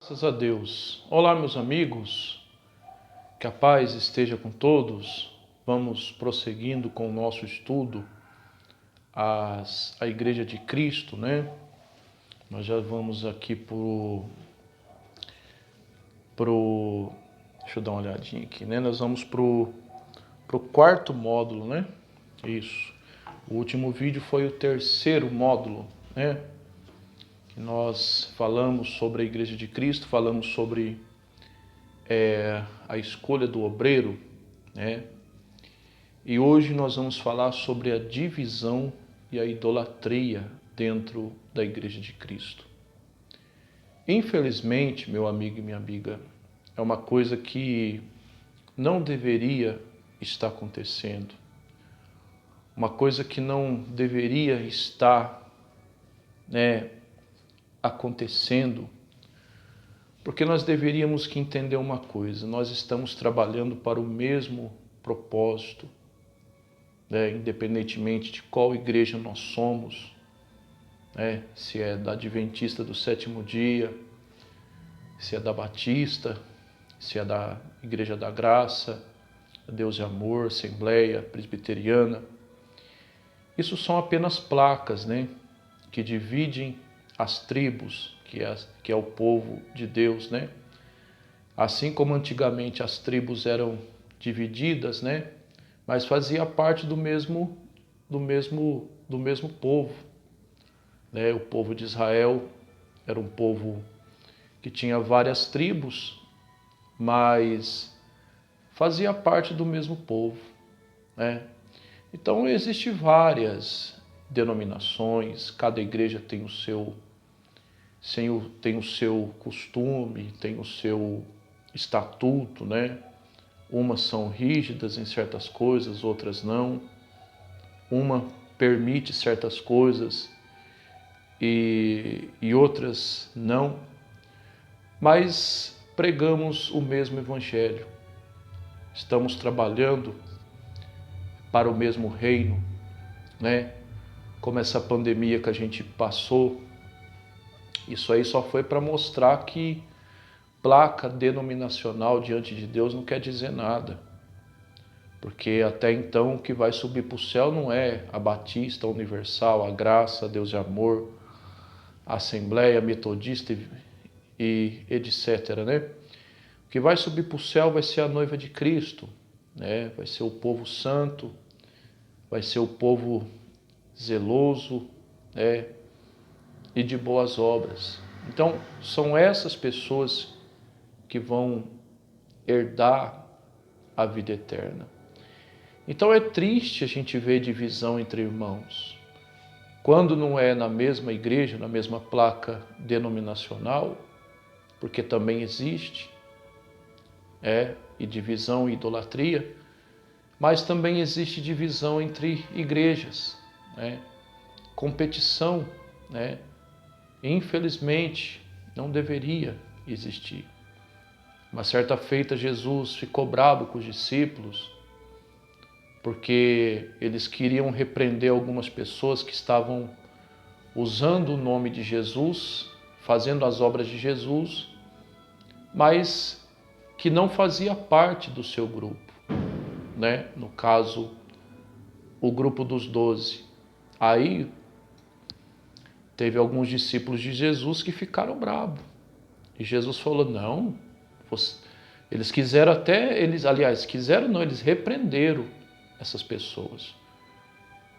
Graças a Deus. Olá, meus amigos, que a paz esteja com todos. Vamos prosseguindo com o nosso estudo, a Igreja de Cristo, né? Nós já vamos aqui deixa eu dar uma olhadinha aqui, né? Nós vamos pro quarto módulo, né? Isso. O último vídeo foi o terceiro módulo, né? Nós falamos sobre a Igreja de Cristo, falamos sobre a escolha do obreiro, né? E hoje nós vamos falar sobre a divisão e a idolatria dentro da Igreja de Cristo. Infelizmente, meu amigo e minha amiga, é uma coisa que não deveria estar acontecendo. Uma coisa que não deveria estar, né, acontecendo, porque nós deveríamos que entender uma coisa: nós estamos trabalhando para o mesmo propósito, né? Independentemente de qual igreja nós somos, né? Se é da Adventista do Sétimo Dia, se é da Batista, se é da Igreja da Graça, Deus e Amor, Assembleia Presbiteriana. Isso são apenas placas, né, que dividem as tribos, que é o povo de Deus, né? Assim como antigamente as tribos eram divididas, né? Mas fazia parte do mesmo povo, né? O povo de Israel era um povo que tinha várias tribos, mas fazia parte do mesmo povo, né? Então existem várias denominações, cada igreja tem o seu costume, tem o seu estatuto, né? Umas são rígidas em certas coisas, outras não. Uma permite certas coisas e outras não. Mas pregamos o mesmo evangelho. Estamos trabalhando para o mesmo reino, né? Como essa pandemia que a gente passou, isso aí só foi para mostrar que placa denominacional diante de Deus não quer dizer nada. Porque até então o que vai subir para o céu não é a Batista, a Universal, a Graça, a Deus e Amor, a Assembleia Metodista e etc, né? O que vai subir para o céu vai ser a noiva de Cristo, né? Vai ser o povo santo, vai ser o povo zeloso, né? E de boas obras. Então, são essas pessoas que vão herdar a vida eterna. Então é triste a gente ver divisão entre irmãos. Quando não é na mesma igreja, na mesma placa denominacional, porque também existe, e divisão e idolatria, mas também existe divisão entre igrejas, né? Competição, né? Infelizmente, não deveria existir. Uma certa feita, Jesus ficou bravo com os discípulos, porque eles queriam repreender algumas pessoas que estavam usando o nome de Jesus, fazendo as obras de Jesus, mas que não fazia parte do seu grupo, né? No caso, o grupo dos 12. Aí teve alguns discípulos de Jesus que ficaram bravos. E Jesus falou: não, eles quiseram até, eles repreenderam essas pessoas.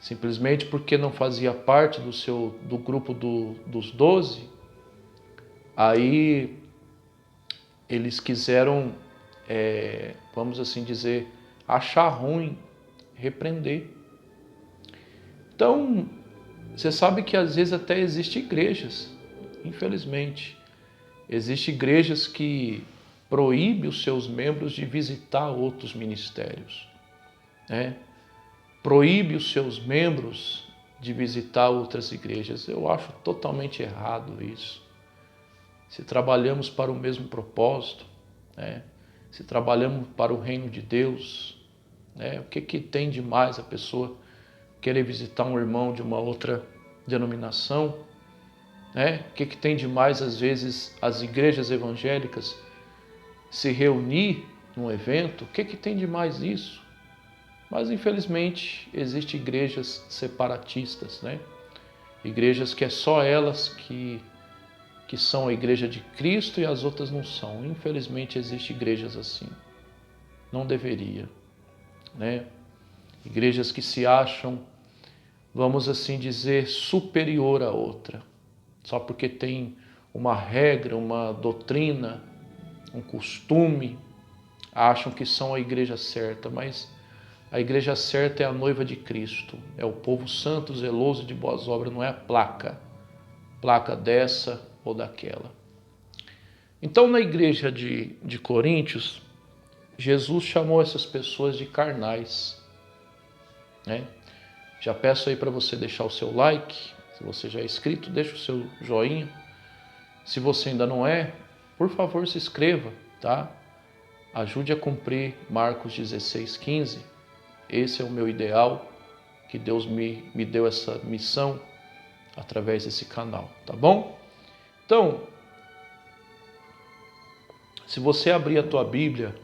Simplesmente porque não fazia parte do grupo dos 12, aí eles quiseram, vamos assim dizer, achar ruim, repreender. Então, você sabe que às vezes até existem igrejas, infelizmente, existem igrejas que proíbem os seus membros de visitar outros ministérios, né? Proíbe os seus membros de visitar outras igrejas. Eu acho totalmente errado isso. Se trabalhamos para o mesmo propósito, né? Se trabalhamos para o reino de Deus, né? O que tem de mais a pessoa querer visitar um irmão de uma outra denominação, né? O que tem de mais, às vezes, as igrejas evangélicas se reunir num evento? O que tem de mais isso? Mas, infelizmente, existem igrejas separatistas, né? Igrejas que é só elas que são a igreja de Cristo e as outras não são. Infelizmente, existem igrejas assim. Não deveria, né? Igrejas que se acham, vamos assim dizer, superior à outra, só porque tem uma regra, uma doutrina, um costume, acham que são a igreja certa, mas a igreja certa é a noiva de Cristo, é o povo santo, zeloso de boas obras, não é a placa dessa ou daquela. Então, na igreja de Coríntios, Jesus chamou essas pessoas de carnais, né? Já peço aí para você deixar o seu like, se você já é inscrito, deixa o seu joinha. Se você ainda não é, por favor, se inscreva, tá? Ajude a cumprir Marcos 16:15. Esse é o meu ideal, que Deus me deu essa missão através desse canal, tá bom? Então, se você abrir a tua Bíblia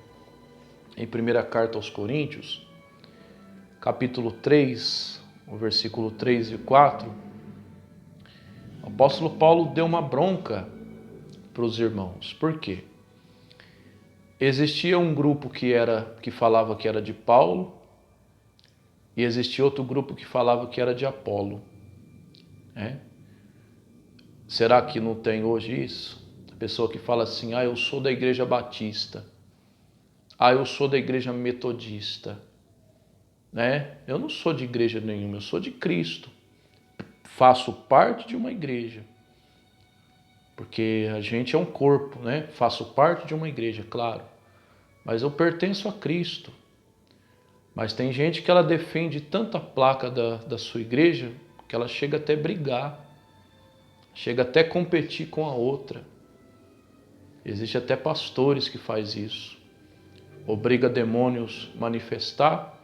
em 1ª carta aos Coríntios, capítulo 3, o versículo 3 e 4, o apóstolo Paulo deu uma bronca para os irmãos. Por quê? Existia um grupo que falava que era de Paulo e existia outro grupo que falava que era de Apolo, né? Será que não tem hoje isso? A pessoa que fala assim, eu sou da igreja batista, eu sou da igreja metodista, né? Eu não sou de igreja nenhuma, eu sou de Cristo. Faço parte de uma igreja, porque a gente é um corpo, né? Faço parte de uma igreja, claro, mas eu pertenço a Cristo. Mas tem gente que ela defende tanta placa da sua igreja que ela chega até a brigar, chega até a competir com a outra. Existe até pastores que faz isso. Obriga demônios a manifestar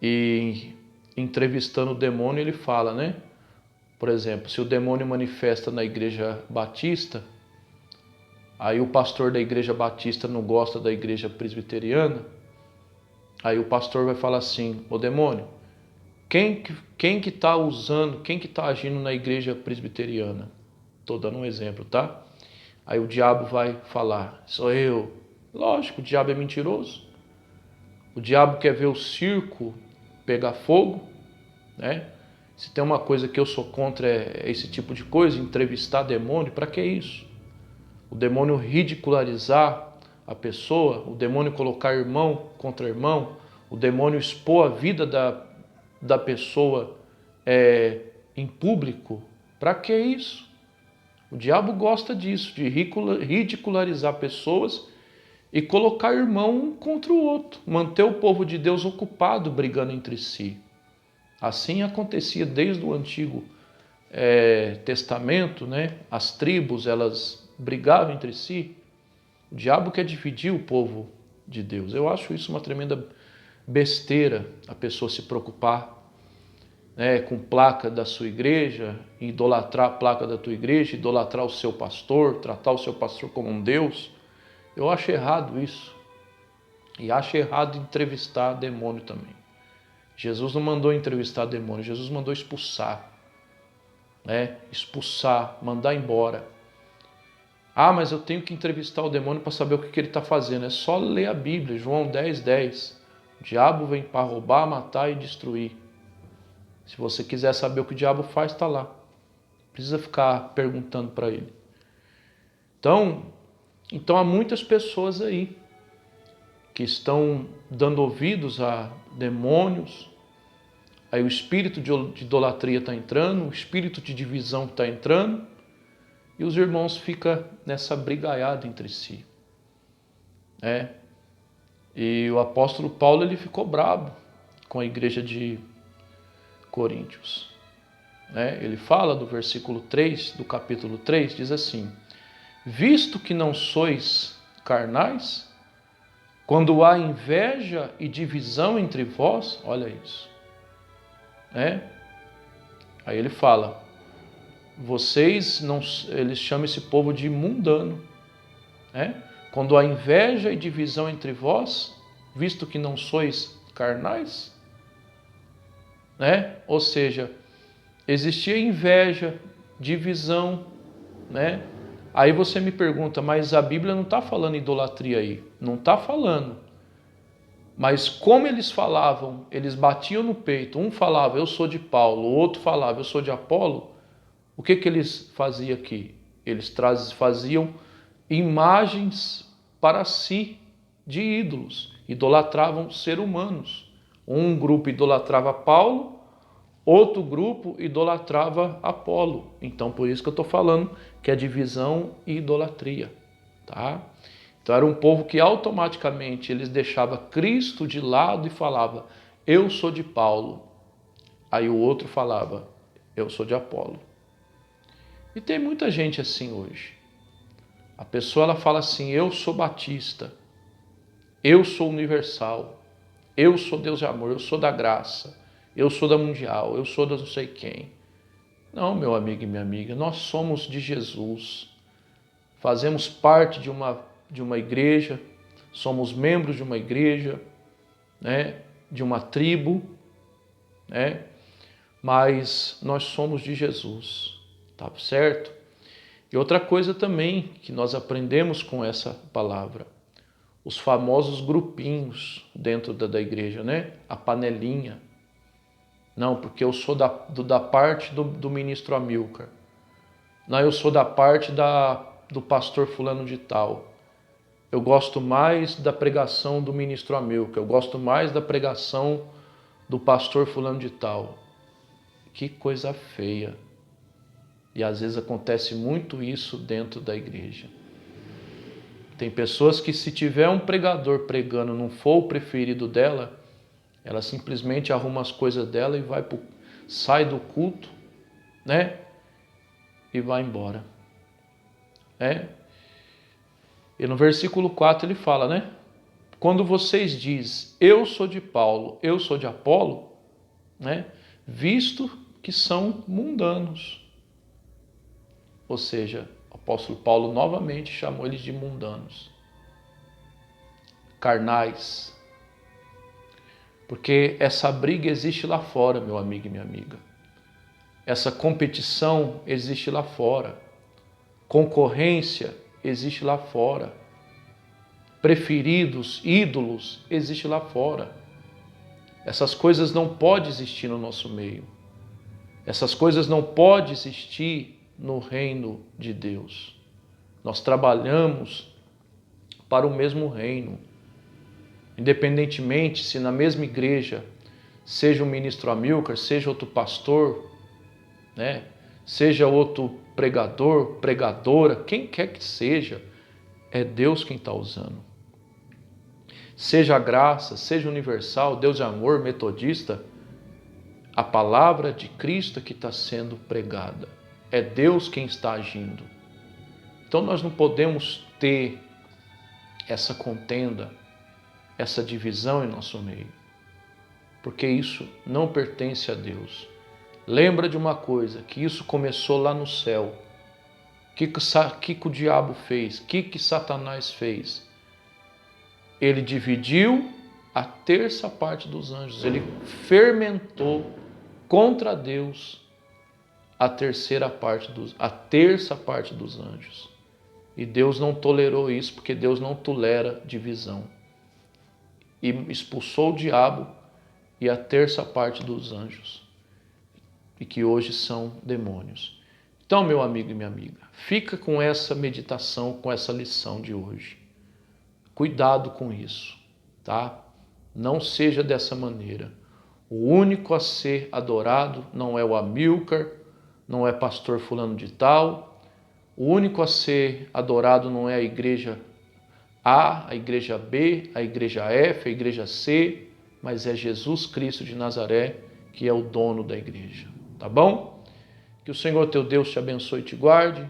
e entrevistando o demônio ele fala, né? Por exemplo, se o demônio manifesta na igreja batista, aí o pastor da igreja batista não gosta da igreja presbiteriana, aí o pastor vai falar assim, ô demônio, quem que está usando, quem que está agindo na igreja presbiteriana? Estou dando um exemplo, tá? Aí o diabo vai falar, sou eu. Lógico, o diabo é mentiroso. O diabo quer ver o circo pegar fogo, né? Se tem uma coisa que eu sou contra é esse tipo de coisa, entrevistar demônio, para que isso? O demônio ridicularizar a pessoa, o demônio colocar irmão contra irmão, o demônio expor a vida da pessoa em público, para que isso? O diabo gosta disso, de ridicularizar pessoas e colocar irmão um contra o outro, manter o povo de Deus ocupado brigando entre si. Assim acontecia desde o Antigo Testamento, né? As tribos, elas brigavam entre si. O diabo quer dividir o povo de Deus. Eu acho isso uma tremenda besteira, a pessoa se preocupar, né, com placa da sua igreja, idolatrar a placa da tua igreja, idolatrar o seu pastor, tratar o seu pastor como um Deus. Eu acho errado isso. E acho errado entrevistar demônio também. Jesus não mandou entrevistar demônio, Jesus mandou expulsar, né? Expulsar, mandar embora. Mas eu tenho que entrevistar o demônio para saber o que ele está fazendo. É só ler a Bíblia, João 10:10. O diabo vem para roubar, matar e destruir. Se você quiser saber o que o diabo faz, está lá. Não precisa ficar perguntando para ele. Então há muitas pessoas aí que estão dando ouvidos a demônios. Aí o espírito de idolatria está entrando, o espírito de divisão está entrando, e os irmãos ficam nessa brigaiada entre si. E o apóstolo Paulo ele ficou bravo com a igreja de Coríntios. Ele fala do versículo 3, do capítulo 3, diz assim, visto que não sois carnais, quando há inveja e divisão entre vós, olha isso. Aí ele fala, vocês não, eles chamam esse povo de mundano, né? Quando há inveja e divisão entre vós, visto que não sois carnais, né? Ou seja, existia inveja, divisão, né? Aí você me pergunta, mas a Bíblia não está falando idolatria aí? Não está falando. Mas como eles falavam, eles batiam no peito, um falava, eu sou de Paulo, o outro falava, eu sou de Apolo, o que eles faziam aqui? Eles faziam imagens para si de ídolos, idolatravam seres humanos. Um grupo idolatrava Paulo, outro grupo idolatrava Apolo. Então, por isso que eu estou falando que é divisão e idolatria, tá? Então, era um povo que automaticamente eles deixavam Cristo de lado e falava, eu sou de Paulo. Aí o outro falava, eu sou de Apolo. E tem muita gente assim hoje. A pessoa ela fala assim, eu sou batista, eu sou universal, eu sou Deus de amor, eu sou da graça, eu sou da mundial, eu sou da não sei quem. Não, meu amigo e minha amiga, nós somos de Jesus, fazemos parte de uma igreja, somos membros de uma igreja, né, de uma tribo, né, mas nós somos de Jesus, tá certo? E outra coisa também que nós aprendemos com essa palavra, os famosos grupinhos dentro da igreja, né? A panelinha. Não, porque eu sou da parte do ministro Amilcar. Não, eu sou da parte do pastor fulano de tal. Eu gosto mais da pregação do ministro Amilcar. Eu gosto mais da pregação do pastor fulano de tal. Que coisa feia. E às vezes acontece muito isso dentro da igreja. Tem pessoas que se tiver um pregador pregando não for o preferido dela, ela simplesmente arruma as coisas dela e sai do culto, né? E vai embora. E no versículo 4 ele fala, né? Quando vocês dizem, eu sou de Paulo, eu sou de Apolo, né? Visto que são mundanos. Ou seja, o apóstolo Paulo novamente chamou eles de mundanos, carnais. Porque essa briga existe lá fora, meu amigo e minha amiga. Essa competição existe lá fora. Concorrência existe lá fora. Preferidos, ídolos, existe lá fora. Essas coisas não podem existir no nosso meio. Essas coisas não podem existir no reino de Deus. Nós trabalhamos para o mesmo reino. Independentemente se na mesma igreja seja o ministro Amilcar, seja outro pastor, né? Seja outro pregador, pregadora, quem quer que seja, é Deus quem está usando. Seja a graça, seja universal, Deus é amor, metodista, a palavra de Cristo que está sendo pregada. É Deus quem está agindo. Então nós não podemos ter essa contenda, essa divisão em nosso meio, porque isso não pertence a Deus. Lembra de uma coisa, que isso começou lá no céu. O que o diabo fez? O que Satanás fez? Ele dividiu a terça parte dos anjos. Ele fermentou contra Deus a terça parte dos anjos. E Deus não tolerou isso, porque Deus não tolera divisão. E expulsou o diabo e a terça parte dos anjos, e que hoje são demônios. Então, meu amigo e minha amiga, fica com essa meditação, com essa lição de hoje. Cuidado com isso, tá? Não seja dessa maneira. O único a ser adorado não é o Amilcar, não é pastor fulano de tal. O único a ser adorado não é a igreja A, a igreja B, a igreja F, a igreja C, mas é Jesus Cristo de Nazaré, que é o dono da igreja. Tá bom? Que o Senhor teu Deus te abençoe e te guarde.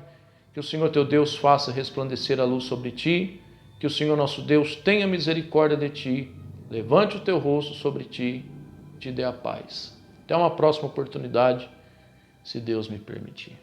Que o Senhor teu Deus faça resplandecer a luz sobre ti. Que o Senhor nosso Deus tenha misericórdia de ti. Levante o teu rosto sobre ti e te dê a paz. Até uma próxima oportunidade, se Deus me permitir.